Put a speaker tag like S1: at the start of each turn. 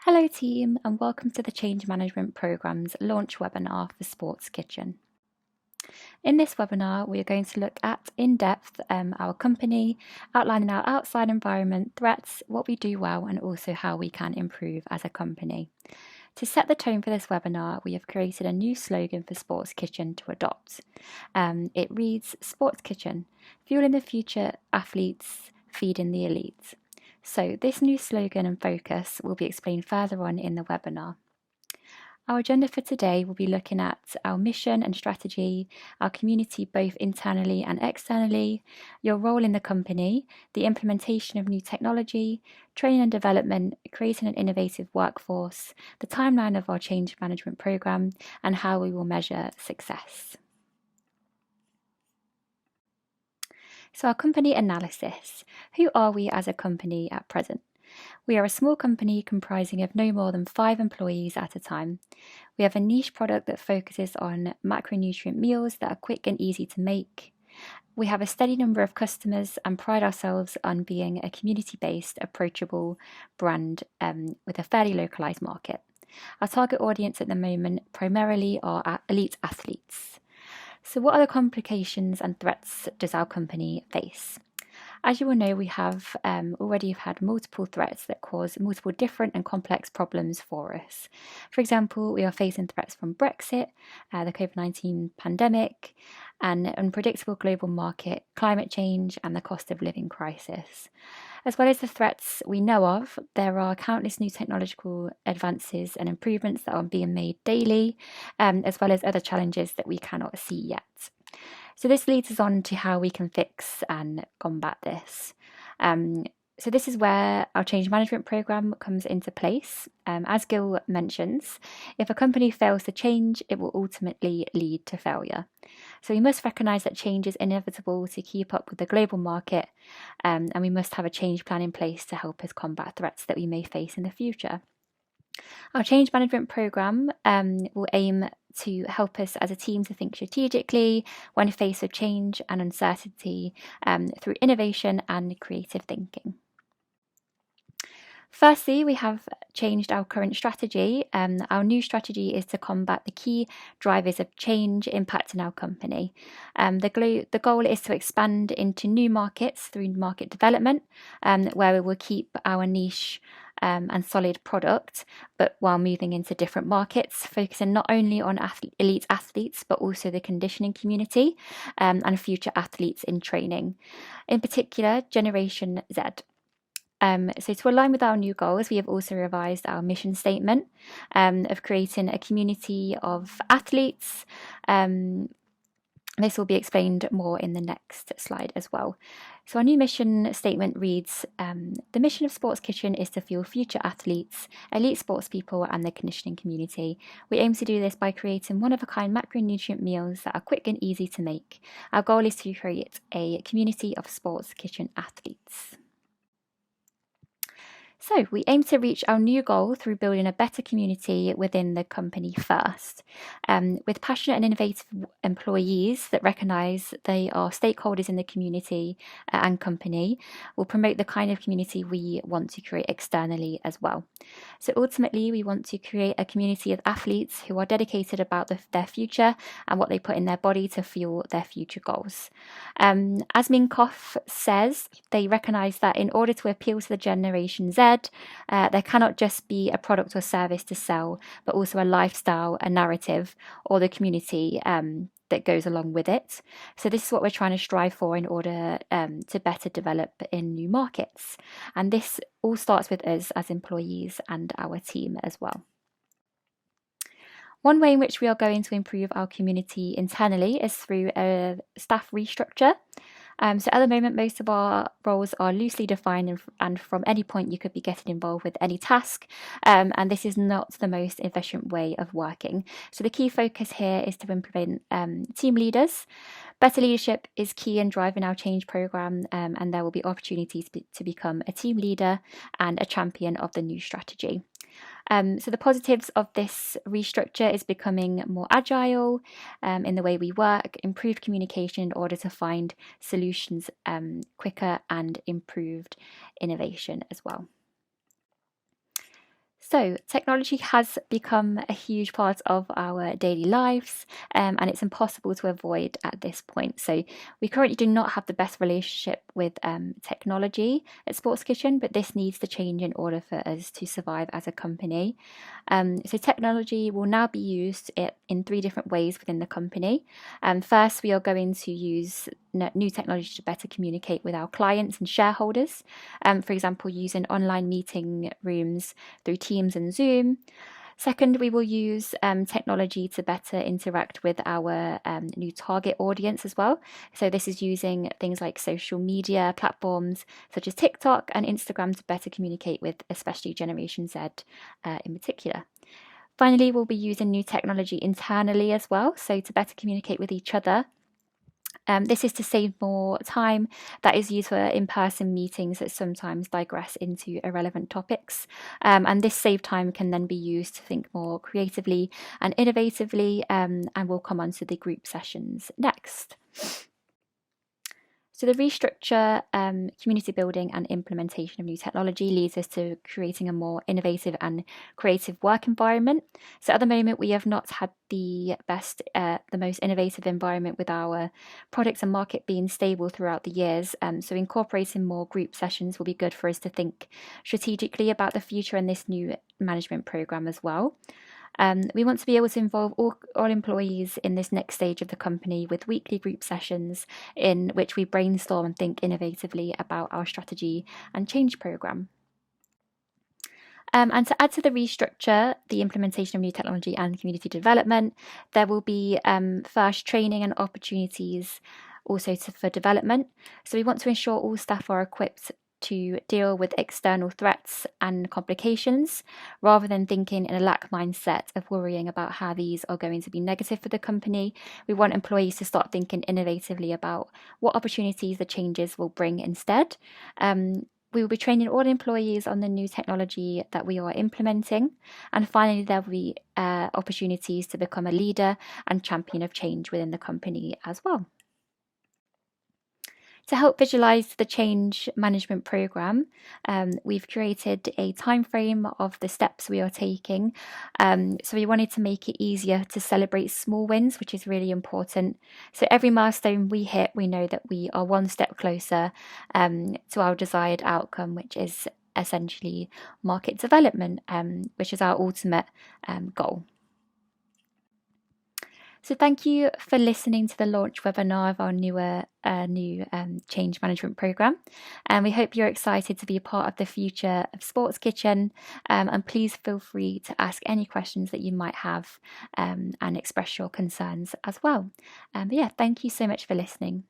S1: Hello team and welcome to the Change Management Programme's launch webinar for Sports Kitchen. In this webinar we are going to look at in depth our company, outlining our outside environment threats, what we do well and also how we can improve as a company. To set the tone for this webinar, we have created a new slogan for Sports Kitchen to adopt. It reads, Sports Kitchen, fueling the future athletes, feeding the elites. So this new slogan and focus will be explained further on in the webinar. Our agenda for today will be looking at our mission and strategy, our community both internally and externally, your role in the company, the implementation of new technology, training and development, creating an innovative workforce, the timeline of our change management programme, and how we will measure success. So our company analysis. Who are we as a company at present? We are a small company comprising of no more than 5 employees at a time. We have a niche product that focuses on macronutrient meals that are quick and easy to make. We have a steady number of customers and pride ourselves on being a community-based, approachable brand with a fairly localised market. Our target audience at the moment primarily are elite athletes. So what other complications and threats does our company face? As you will know, we have already had multiple threats that cause multiple different and complex problems for us. For example, we are facing threats from Brexit, the COVID-19 pandemic, an unpredictable global market, climate change, and the cost of living crisis. As well as the threats we know of, there are countless new technological advances and improvements that are being made daily, as well as other challenges that we cannot see yet. So this leads us on to how we can fix and combat this. So this is where our change management program comes into place. As Gil mentions, if a company fails to change, it will ultimately lead to failure. So we must recognise that change is inevitable to keep up with the global market, and we must have a change plan in place to help us combat threats that we may face in the future. Our change management program will aim to help us as a team to think strategically when faced with change and uncertainty through innovation and creative thinking. Firstly, we have changed our current strategy. Our new strategy is to combat the key drivers of change impacting our company. The goal is to expand into new markets through market development, where we will keep our niche and solid product, but while moving into different markets, focusing not only on elite athletes, but also the conditioning community and future athletes in training. In particular, Generation Z. So to align with our new goals, we have also revised our mission statement of creating a community of athletes. This will be explained more in the next slide as well. So our new mission statement reads, the mission of Sports Kitchen is to fuel future athletes, elite sports people and the conditioning community. We aim to do this by creating one-of-a-kind macronutrient meals that are quick and easy to make. Our goal is to create a community of Sports Kitchen athletes. So we aim to reach our new goal through building a better community within the company first, with passionate and innovative employees that recognise they are stakeholders in the community and company. Will promote the kind of community we want to create externally as well. So ultimately, we want to create a community of athletes who are dedicated about their future and what they put in their body to fuel their future goals. As Minkoff says, they recognise that in order to appeal to the Generation Z, there cannot just be a product or service to sell, but also a lifestyle, a narrative, or the community that goes along with it. So this is what we're trying to strive for in order to better develop in new markets. And this all starts with us as employees and our team as well. One way in which we are going to improve our community internally is through a staff restructure. So at the moment, most of our roles are loosely defined and from any point you could be getting involved with any task. And this is not the most efficient way of working. So the key focus here is to implement team leaders. Better leadership is key in driving our change program, and there will be opportunities to become a team leader and a champion of the new strategy. So the positives of this restructure is becoming more agile in the way we work, improved communication in order to find solutions quicker and improved innovation as well. So, technology has become a huge part of our daily lives, and it's impossible to avoid at this point. So, we currently do not have the best relationship with technology at Sports Kitchen, but this needs to change in order for us to survive as a company. So, technology will now be used in three different ways within the company. First, we are going to use new technology to better communicate with our clients and shareholders. For example, using online meeting rooms through Teams and Zoom. Second, we will use technology to better interact with our new target audience as well. So, this is using things like social media platforms such as TikTok and Instagram to better communicate with, especially Generation Z in particular. Finally, we'll be using new technology internally as well, so to better communicate with each other. This is to save more time that is used for in-person meetings that sometimes digress into irrelevant topics. And this saved time can then be used to think more creatively and innovatively, and we'll come on to the group sessions next. So the restructure, community building and implementation of new technology leads us to creating a more innovative and creative work environment. So at the moment, we have not had the most innovative environment with our products and market being stable throughout the years. So incorporating more group sessions will be good for us to think strategically about the future and this new management program as well. We want to be able to involve all employees in this next stage of the company with weekly group sessions in which we brainstorm and think innovatively about our strategy and change program. And to add to the restructure, the implementation of new technology and community development, there will be first training and opportunities also for development. So we want to ensure all staff are equipped to deal with external threats and complications rather than thinking in a lack mindset of worrying about how these are going to be negative for the company. We want employees to start thinking innovatively about what opportunities the changes will bring instead. We will be training all employees on the new technology that we are implementing. And finally, there will be opportunities to become a leader and champion of change within the company as well. To help visualize the change management program, we've created a time frame of the steps we are taking. So we wanted to make it easier to celebrate small wins, which is really important. So every milestone we hit, we know that we are one step closer to our desired outcome, which is essentially market development, which is our ultimate goal. So thank you for listening to the launch webinar of our new change management program. And we hope you're excited to be a part of the future of Sports Kitchen. And please feel free to ask any questions that you might have and express your concerns as well. But yeah, thank you so much for listening.